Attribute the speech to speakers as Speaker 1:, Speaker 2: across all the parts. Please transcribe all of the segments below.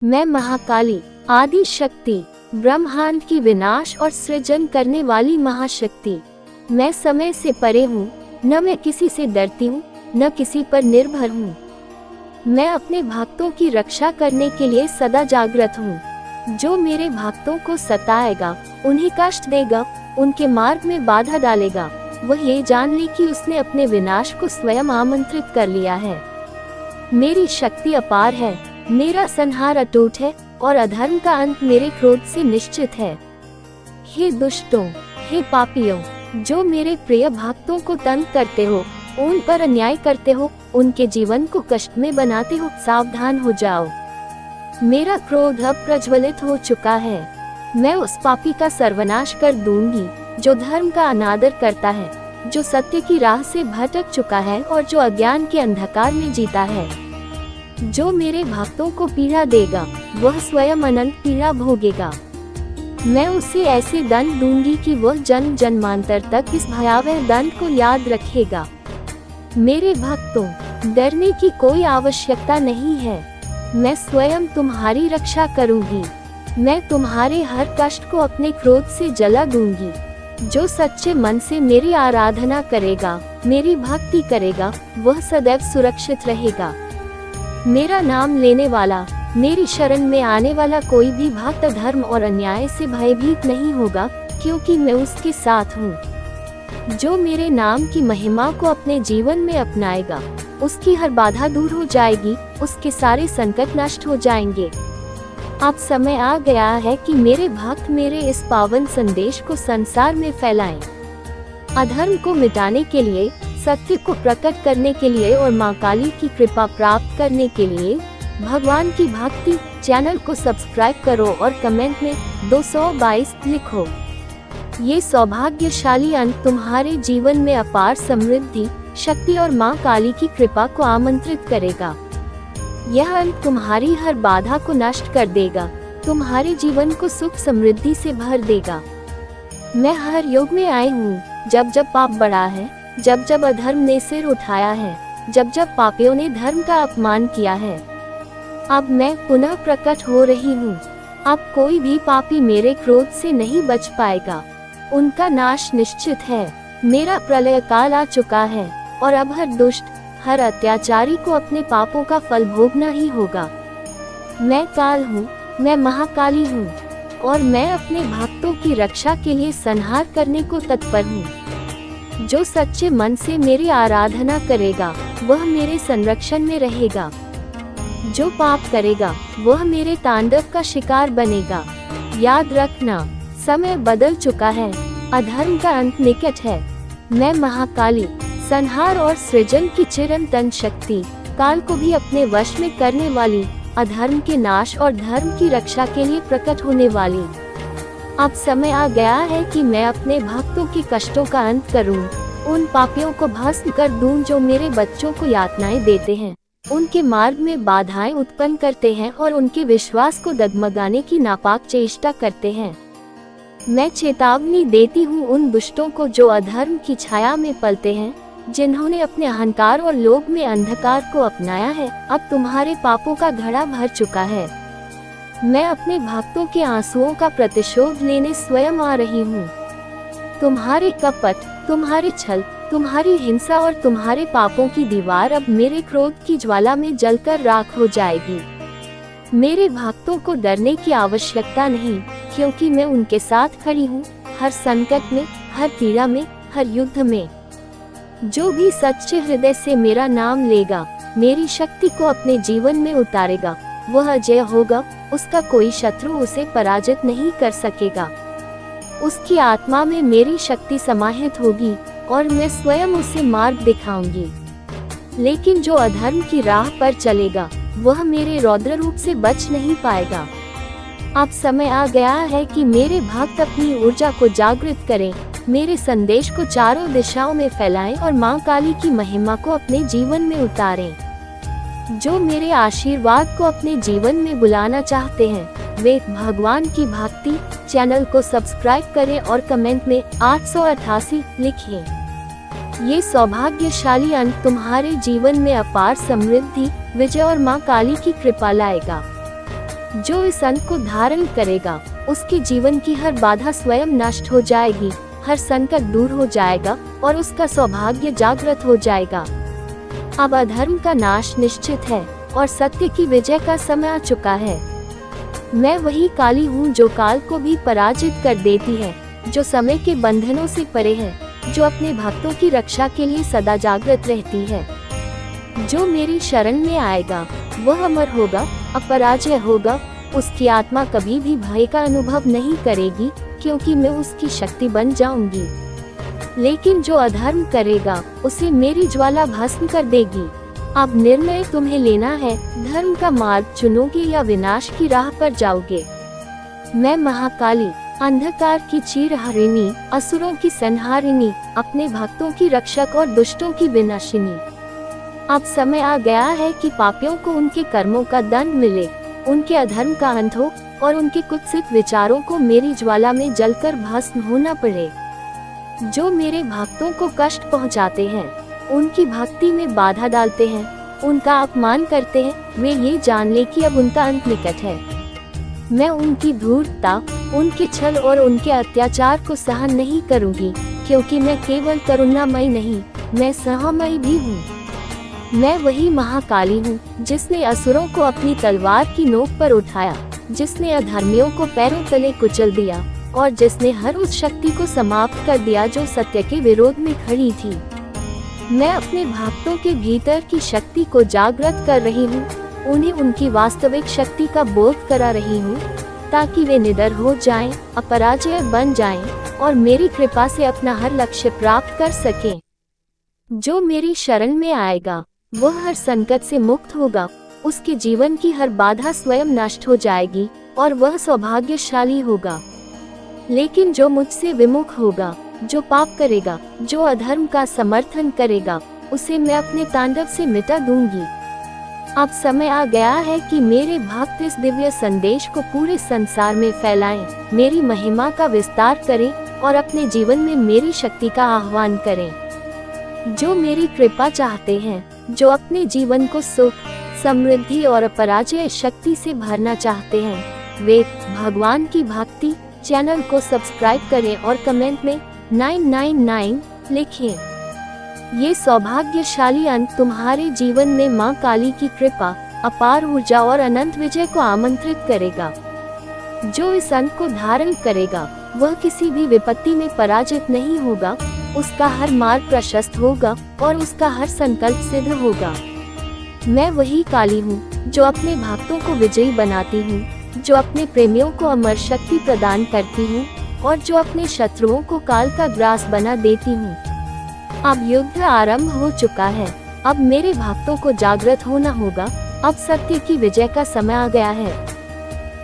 Speaker 1: मैं महाकाली, आदि शक्ति, ब्रह्मांड की विनाश और सृजन करने वाली महाशक्ति। मैं समय से परे हूँ, न मैं किसी से डरती हूँ, न किसी पर निर्भर हूँ। मैं अपने भक्तों की रक्षा करने के लिए सदा जागृत हूँ। जो मेरे भक्तों को सताएगा, उन्हें कष्ट देगा, उनके मार्ग में बाधा डालेगा, वह ये जान ले कि उसने अपने विनाश को स्वयं आमंत्रित कर लिया है। मेरी शक्ति अपार है, मेरा संहार अटूट है और अधर्म का अंत मेरे क्रोध से निश्चित है। हे दुष्टों, हे पापियों, जो मेरे प्रिय भक्तों को तंग करते हो, उन पर अन्याय करते हो, उनके जीवन को कष्ट में बनाते हो, सावधान हो जाओ। मेरा क्रोध अब प्रज्वलित हो चुका है। मैं उस पापी का सर्वनाश कर दूंगी जो धर्म का अनादर करता है, जो सत्य की राह से भटक चुका है और जो अज्ञान के अंधकार में जीता है। जो मेरे भक्तों को पीड़ा देगा, वह स्वयं अनंत पीड़ा भोगेगा। मैं उसे ऐसे दंड दूंगी कि वह जन्म जन्मांतर तक इस भयावह दंड को याद रखेगा। मेरे भक्तों, डरने की कोई आवश्यकता नहीं है। मैं स्वयं तुम्हारी रक्षा करूंगी। मैं तुम्हारे हर कष्ट को अपने क्रोध से जला दूंगी। जो सच्चे मन से मेरी आराधना करेगा, मेरी भक्ति करेगा, वह सदैव सुरक्षित रहेगा। मेरा नाम लेने वाला, मेरी शरण में आने वाला कोई भी भक्त धर्म और अन्याय से भयभीत नहीं होगा, क्योंकि मैं उसके साथ हूँ। जो मेरे नाम की महिमा को अपने जीवन में अपनाएगा, उसकी हर बाधा दूर हो जाएगी, उसके सारे संकट नष्ट हो जाएंगे। अब समय आ गया है कि मेरे भक्त मेरे इस पावन संदेश को संसार में फैलाएं। अधर्म को मिटाने के लिए, सत्य को प्रकट करने के लिए और मां काली की कृपा प्राप्त करने के लिए भगवान की भक्ति चैनल को सब्सक्राइब करो और कमेंट में 222 लिखो। ये सौभाग्यशाली अंक तुम्हारे जीवन में अपार समृद्धि, शक्ति और मां काली की कृपा को आमंत्रित करेगा। यह अंक तुम्हारी हर बाधा को नष्ट कर देगा, तुम्हारे जीवन को सुख समृद्धि से भर देगा। मैं हर युग में आई हूँ, जब जब पाप बढ़ा है, जब जब अधर्म ने सिर उठाया है, जब जब पापियों ने धर्म का अपमान किया है। अब मैं पुनः प्रकट हो रही हूँ। अब कोई भी पापी मेरे क्रोध से नहीं बच पाएगा। उनका नाश निश्चित है। मेरा प्रलय काल आ चुका है और अब हर दुष्ट, हर अत्याचारी को अपने पापों का फल भोगना ही होगा। मैं काल हूँ, मैं महाकाली हूँ और मैं अपने भक्तों की रक्षा के लिए संहार करने को तत्पर हूँ। जो सच्चे मन से मेरी आराधना करेगा, वह मेरे संरक्षण में रहेगा। जो पाप करेगा, वह मेरे तांडव का शिकार बनेगा। याद रखना, समय बदल चुका है, अधर्म का अंत निकट है। मैं महाकाली, संहार और सृजन की चिरंतन शक्ति, काल को भी अपने वश में करने वाली, अधर्म के नाश और धर्म की रक्षा के लिए प्रकट होने वाली। अब समय आ गया है कि मैं अपने भक्तों के कष्टों का अंत करूं, उन पापियों को भस्म कर दूं जो मेरे बच्चों को यातनाएं देते हैं, उनके मार्ग में बाधाएं उत्पन्न करते हैं और उनके विश्वास को डगमगाने की नापाक चेष्टा करते हैं। मैं चेतावनी देती हूँ उन दुष्टों को जो अधर्म की छाया में पलते हैं, जिन्होंने अपने अहंकार और लोभ में अंधकार को अपनाया है। अब तुम्हारे पापों का घड़ा भर चुका है। मैं अपने भक्तों के आंसुओं का प्रतिशोध लेने स्वयं आ रही हूँ। तुम्हारे कपट, तुम्हारे छल, तुम्हारी हिंसा और तुम्हारे पापों की दीवार अब मेरे क्रोध की ज्वाला में जलकर राख हो जाएगी। मेरे भक्तों को डरने की आवश्यकता नहीं, क्योंकि मैं उनके साथ खड़ी हूँ, हर संकट में, हर पीड़ा में, हर युद्ध में। जो भी सच्चे हृदय से मेरा नाम लेगा, मेरी शक्ति को अपने जीवन में उतारेगा, वह अजय होगा। उसका कोई शत्रु उसे पराजित नहीं कर सकेगा। उसकी आत्मा में मेरी शक्ति समाहित होगी और मैं स्वयं उसे मार्ग दिखाऊंगी। लेकिन जो अधर्म की राह पर चलेगा, वह मेरे रौद्र रूप से बच नहीं पाएगा। अब समय आ गया है कि मेरे भक्त अपनी ऊर्जा को जागृत करें, मेरे संदेश को चारों दिशाओं में फैलाएं और मां काली की महिमा को अपने जीवन में उतारें। जो मेरे आशीर्वाद को अपने जीवन में बुलाना चाहते हैं, वे भगवान की भक्ति चैनल को सब्सक्राइब करें और कमेंट में 888 लिखें। ये सौभाग्यशाली अंक तुम्हारे जीवन में अपार समृद्धि, विजय और मां काली की कृपा लाएगा। जो इस अंक को धारण करेगा उसके जीवन की हर बाधा स्वयं नष्ट हो जाएगी, हर संकट दूर हो जाएगा और उसका सौभाग्य जागृत हो जाएगा। अब अधर्म का नाश निश्चित है और सत्य की विजय का समय आ चुका है। मैं वही काली हूँ जो काल को भी पराजित कर देती है, जो समय के बंधनों से परे है, जो अपने भक्तों की रक्षा के लिए सदा जागृत रहती है। जो मेरी शरण में आएगा वह अमर होगा, अपराजय होगा। उसकी आत्मा कभी भी भय का अनुभव नहीं करेगी, क्योंकि मैं उसकी शक्ति बन जाऊंगी। लेकिन जो अधर्म करेगा उसे मेरी ज्वाला भस्म कर देगी। अब निर्णय तुम्हें लेना है, धर्म का मार्ग चुनोगे या विनाश की राह पर जाओगे। मैं महाकाली, अंधकार की चीरहरिणी, असुरों की संहारिणी, अपने भक्तों की रक्षक और दुष्टों की विनाशिनी। अब समय आ गया है कि पापियों को उनके कर्मों का दंड मिले, उनके अधर्म का अंत हो और उनके कुत्सित विचारों को मेरी ज्वाला में जलकर भस्म होना पड़े। जो मेरे भक्तों को कष्ट पहुंचाते हैं, उनकी भक्ति में बाधा डालते हैं, उनका अपमान करते हैं, वे ये जान ले कि अब उनका अंत निकट है। मैं उनकी धूर्तता, उनके छल और उनके अत्याचार को सहन नहीं करूंगी, क्योंकि मैं केवल करुणामयी नहीं, मैं सहमयी भी हूँ। मैं वही महाकाली हूँ जिसने असुरों को अपनी तलवार की नोक पर उठाया, जिसने अधर्मियों को पैरों तले कुचल दिया और जिसने हर उस शक्ति को समाप्त कर दिया जो सत्य के विरोध में खड़ी थी। मैं अपने भक्तों के भीतर की शक्ति को जागृत कर रही हूँ, उन्हें उनकी वास्तविक शक्ति का बोध करा रही हूँ, ताकि वे निडर हो जाएं, अपराजय बन जाएं और मेरी कृपा से अपना हर लक्ष्य प्राप्त कर सकें। जो मेरी शरण में आएगा वह हर संकट से मुक्त होगा, उसके जीवन की हर बाधा स्वयं नष्ट हो जाएगी और वह सौभाग्यशाली होगा। लेकिन जो मुझसे विमुख होगा, जो पाप करेगा, जो अधर्म का समर्थन करेगा, उसे मैं अपने तांडव से मिटा दूंगी। अब समय आ गया है कि मेरे भक्त इस दिव्य संदेश को पूरे संसार में फैलाएं, मेरी महिमा का विस्तार करें और अपने जीवन में मेरी शक्ति का आह्वान करें। जो मेरी कृपा चाहते हैं, जो अपने जीवन को सुख, समृद्धि और अपराजय शक्ति से भरना चाहते हैं, वे भगवान की भक्ति चैनल को सब्सक्राइब करें और कमेंट में 999 लिखें। ये सौभाग्यशाली अंक तुम्हारे जीवन में मां काली की कृपा, अपार ऊर्जा और अनंत विजय को आमंत्रित करेगा। जो इस अंक को धारण करेगा वह किसी भी विपत्ति में पराजित नहीं होगा, उसका हर मार्ग प्रशस्त होगा और उसका हर संकल्प सिद्ध होगा। मैं वही काली हूँ जो अपने भक्तों को विजयी बनाती हूँ, जो अपने प्रेमियों को अमर शक्ति प्रदान करती हूँ और जो अपने शत्रुओं को काल का ग्रास बना देती हूँ। अब युद्ध आरंभ हो चुका है, अब मेरे भक्तों को जागृत होना होगा, अब सत्य की विजय का समय आ गया है।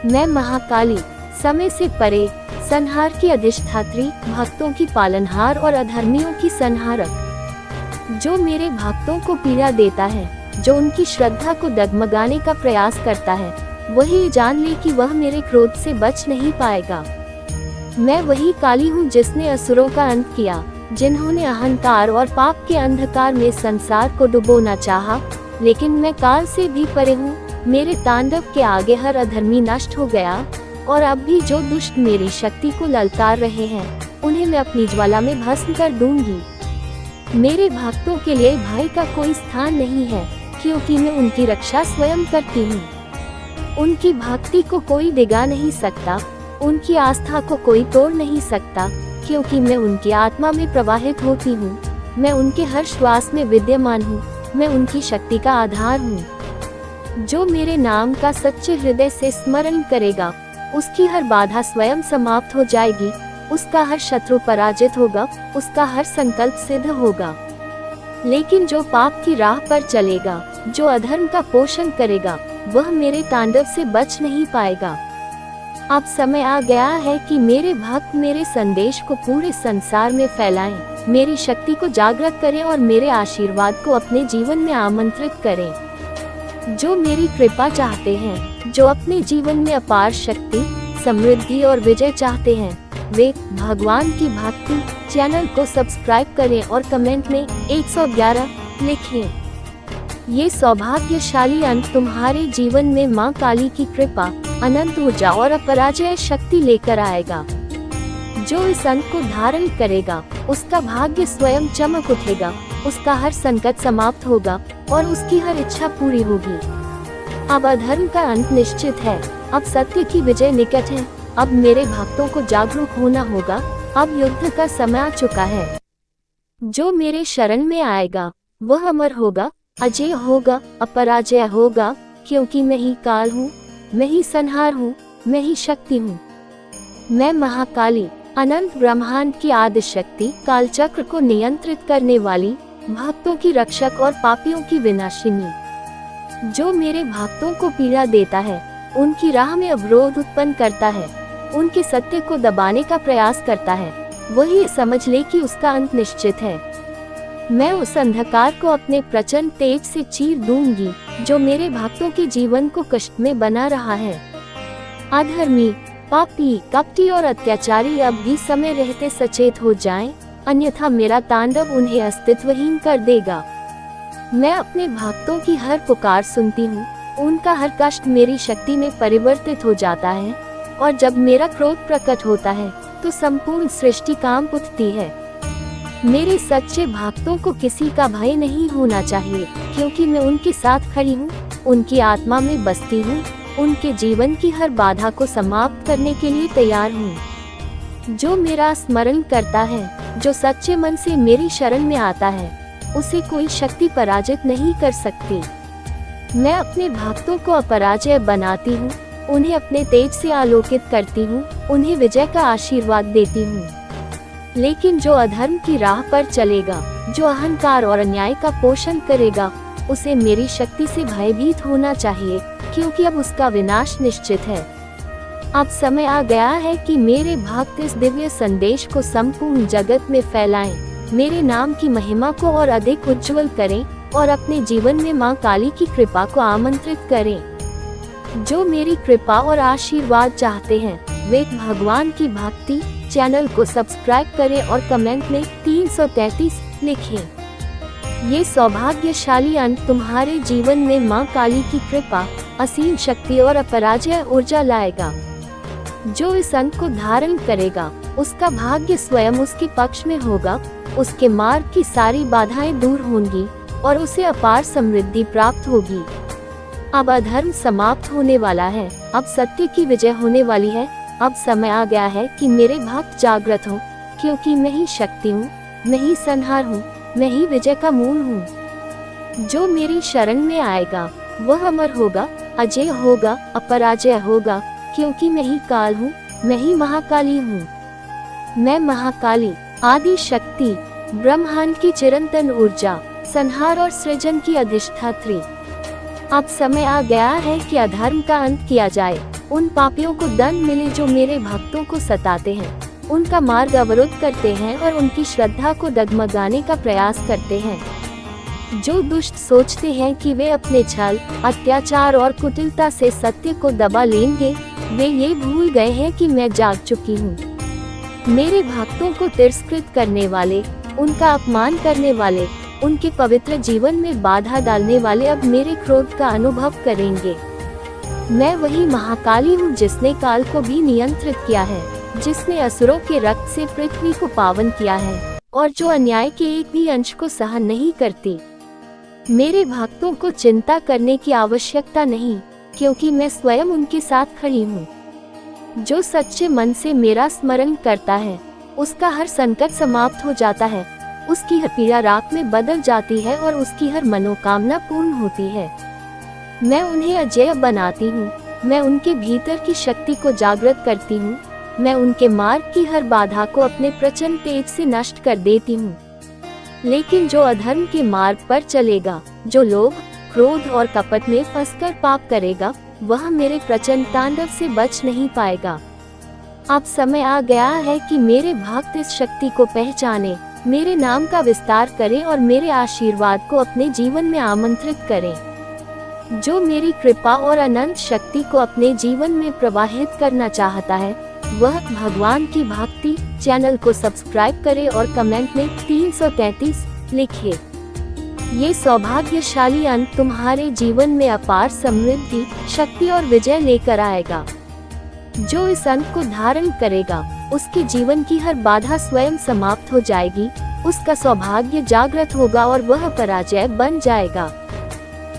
Speaker 1: मैं महाकाली, समय से परे, संहार की अधिष्ठात्री, भक्तों की पालनहार और अधर्मियों की संहारक। जो मेरे भक्तों को पीड़ा देता है, जो उनकी श्रद्धा को डगमगाने का प्रयास करता है, वही जान ले कि वह मेरे क्रोध से बच नहीं पाएगा। मैं वही काली हूँ जिसने असुरों का अंत किया, जिन्होंने अहंकार और पाप के अंधकार में संसार को डुबोना चाहा, लेकिन मैं काल से भी परे हूँ। मेरे तांडव के आगे हर अधर्मी नष्ट हो गया और अब भी जो दुष्ट मेरी शक्ति को ललकार रहे हैं, उन्हें मैं अपनी ज्वाला में भस्म कर दूंगी। मेरे भक्तों के लिए भय का कोई स्थान नहीं है, क्योंकि मैं उनकी रक्षा स्वयं करती हूँ। उनकी भक्ति को कोई डिगा नहीं सकता, उनकी आस्था को कोई तोड़ नहीं सकता, क्योंकि मैं उनकी आत्मा में प्रवाहित होती हूँ। मैं उनके हर श्वास में विद्यमान हूँ, मैं उनकी शक्ति का आधार हूँ। जो मेरे नाम का सच्चे हृदय से स्मरण करेगा, उसकी हर बाधा स्वयं समाप्त हो जाएगी, उसका हर शत्रु पराजित होगा, उसका हर संकल्प सिद्ध होगा। लेकिन जो पाप की राह पर चलेगा, जो अधर्म का पोषण करेगा, वह मेरे तांडव से बच नहीं पाएगा। अब समय आ गया है कि मेरे भक्त मेरे संदेश को पूरे संसार में फैलाएं, मेरी शक्ति को जागृत करें और मेरे आशीर्वाद को अपने जीवन में आमंत्रित करें। जो मेरी कृपा चाहते हैं, जो अपने जीवन में अपार शक्ति, समृद्धि और विजय चाहते हैं, वे भगवान की भक्ति चैनल को सब्सक्राइब करें और कमेंट में 111 लिखें। ये सौभाग्यशाली अंक तुम्हारे जीवन में मां काली की कृपा, अनंत ऊर्जा और अपराजय शक्ति लेकर आएगा। जो इस अंक को धारण करेगा उसका भाग्य स्वयं चमक उठेगा, उसका हर संकट समाप्त होगा और उसकी हर इच्छा पूरी होगी। अब अधर्म का अंत निश्चित है, अब सत्य की विजय निकट है। अब मेरे भक्तों को जागरूक होना होगा, अब युद्ध का समय आ चुका है। जो मेरे शरण में आएगा वह अमर होगा, अजय होगा, अपराजय होगा, क्योंकि मैं ही काल हूँ, मैं ही संहार हूँ, मैं ही शक्ति हूँ। मैं महाकाली, अनंत ब्रह्मांड की आदि शक्ति, काल चक्र को नियंत्रित करने वाली, भक्तों की रक्षक और पापियों की विनाशिनी। जो मेरे भक्तों को पीड़ा देता है, उनकी राह में अवरोध उत्पन्न करता है, उनके सत्य को दबाने का प्रयास करता है, वही समझ ले कि उसका अंत निश्चित है। मैं उस अंधकार को अपने प्रचंड तेज से चीर दूंगी जो मेरे भक्तों के जीवन को कष्ट में बना रहा है। अधर्मी, पापी, कपटी और अत्याचारी अब भी समय रहते सचेत हो जाएं, अन्यथा मेरा तांडव उन्हें अस्तित्वहीन कर देगा। मैं अपने भक्तों की हर पुकार सुनती हूँ, उनका हर कष्ट मेरी शक्ति में परिवर्तित हो जाता है, और जब मेरा क्रोध प्रकट होता है तो संपूर्ण सृष्टि कांप उठती है। मेरे सच्चे भक्तों को किसी का भय नहीं होना चाहिए, क्योंकि मैं उनके साथ खड़ी हूँ, उनकी आत्मा में बसती हूँ, उनके जीवन की हर बाधा को समाप्त करने के लिए तैयार हूँ। जो मेरा स्मरण करता है, जो सच्चे मन से मेरी शरण में आता है, उसे कोई शक्ति पराजित नहीं कर सकती। मैं अपने भक्तों को अपराजय बनाती हूँ, उन्हें अपने तेज से आलोकित करती हूँ, उन्हें विजय का आशीर्वाद देती हूँ। लेकिन जो अधर्म की राह पर चलेगा, जो अहंकार और अन्याय का पोषण करेगा, उसे मेरी शक्ति से भयभीत होना चाहिए, क्योंकि अब उसका विनाश निश्चित है। अब समय आ गया है कि मेरे भक्त इस दिव्य संदेश को संपूर्ण जगत में फैलाएं, मेरे नाम की महिमा को और अधिक उज्जवल करें और अपने जीवन में मां काली की कृपा को आमंत्रित करें। जो मेरी कृपा और आशीर्वाद चाहते हैं, वे भगवान की भक्ति चैनल को सब्सक्राइब करें और कमेंट में 333 लिखें। ये सौभाग्यशाली अंक तुम्हारे जीवन में मां काली की कृपा, असीम शक्ति और अपराजय ऊर्जा लाएगा। जो इस अंक को धारण करेगा, उसका भाग्य स्वयं उसके पक्ष में होगा, उसके मार्ग की सारी बाधाएं दूर होंगी और उसे अपार समृद्धि प्राप्त होगी। अब अधर्म समाप्त होने वाला है, अब सत्य की विजय होने वाली है। अब समय आ गया है कि मेरे भक्त जागृत हों, क्योंकि मैं ही शक्ति हूँ, मैं ही संहार हूँ, मैं ही विजय का मूल हूँ। जो मेरी शरण में आएगा वह अमर होगा, अजय होगा, अपराजय होगा, क्योंकि मैं ही काल हूँ, मैं ही महाकाली हूँ। मैं महाकाली, आदि शक्ति, ब्रह्मांड की चिरंतन ऊर्जा, संहार और सृजन की अधिष्ठात्री। अब समय आ गया है कि अधर्म का अंत किया जाए, उन पापियों को दंड मिले जो मेरे भक्तों को सताते हैं, उनका मार्ग अवरुद्ध करते हैं और उनकी श्रद्धा को डगमगाने का प्रयास करते हैं। जो दुष्ट सोचते हैं कि वे अपने छल, अत्याचार और कुटिलता से सत्य को दबा लेंगे, वे ये भूल गए हैं कि मैं जाग चुकी हूँ। मेरे भक्तों को तिरस्कृत करने वाले, उनका अपमान करने वाले, उनके पवित्र जीवन में बाधा डालने वाले अब मेरे क्रोध का अनुभव करेंगे। मैं वही महाकाली हूँ जिसने काल को भी नियंत्रित किया है, जिसने असुरों के रक्त से पृथ्वी को पावन किया है और जो अन्याय के एक भी अंश को सहन नहीं करती। मेरे भक्तों को चिंता करने की आवश्यकता नहीं, क्योंकि मैं स्वयं उनके साथ खड़ी हूँ। जो सच्चे मन से मेरा स्मरण करता है, उसका हर संकट समाप्त हो जाता है, उसकी हर पीड़ा राख में बदल जाती है और उसकी हर मनोकामना पूर्ण होती है। मैं उन्हें अजेय बनाती हूँ, मैं उनके भीतर की शक्ति को जागृत करती हूँ, मैं उनके मार्ग की हर बाधा को अपने प्रचंड तेज से नष्ट कर देती हूँ। लेकिन जो अधर्म के मार्ग पर चलेगा, जो लोभ, क्रोध और कपट में फंसकर पाप करेगा, वह मेरे प्रचंड तांडव से बच नहीं पाएगा। अब समय आ गया है कि मेरे भक्त इस शक्ति को पहचाने, मेरे नाम का विस्तार करें और मेरे आशीर्वाद को अपने जीवन में आमंत्रित करें। जो मेरी कृपा और अनंत शक्ति को अपने जीवन में प्रवाहित करना चाहता है, वह भगवान की भक्ति चैनल को सब्सक्राइब करे और कमेंट में 333 लिखे। ये सौभाग्यशाली अंक तुम्हारे जीवन में अपार समृद्धि, शक्ति और विजय लेकर आएगा। जो इस अंक को धारण करेगा, उसके जीवन की हर बाधा स्वयं समाप्त हो जाएगी, उसका सौभाग्य जागृत होगा और वह पराजय बन जाएगा।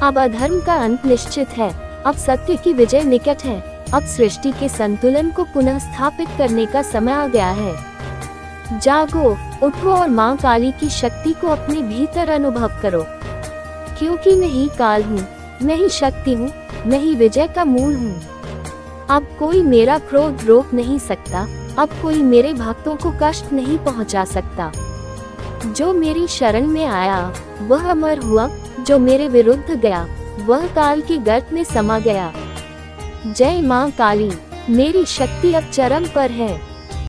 Speaker 1: अब अधर्म का अंत निश्चित है, अब सत्य की विजय निकट है, अब सृष्टि के संतुलन को पुनः स्थापित करने का समय आ गया है। जागो, उठो और मां काली की शक्ति को अपने भीतर अनुभव करो, क्योंकि मैं ही काल हूँ, मैं ही शक्ति हूँ, मैं ही विजय का मूल हूँ। अब कोई मेरा क्रोध रोक नहीं सकता, अब कोई मेरे भक्तों को कष्ट नहीं पहुँचा सकता। जो मेरी शरण में आया वह अमर हुआ, जो मेरे विरुद्ध गया वह काल के गर्त में समा गया। जय मां काली, मेरी शक्ति अब चरम पर है।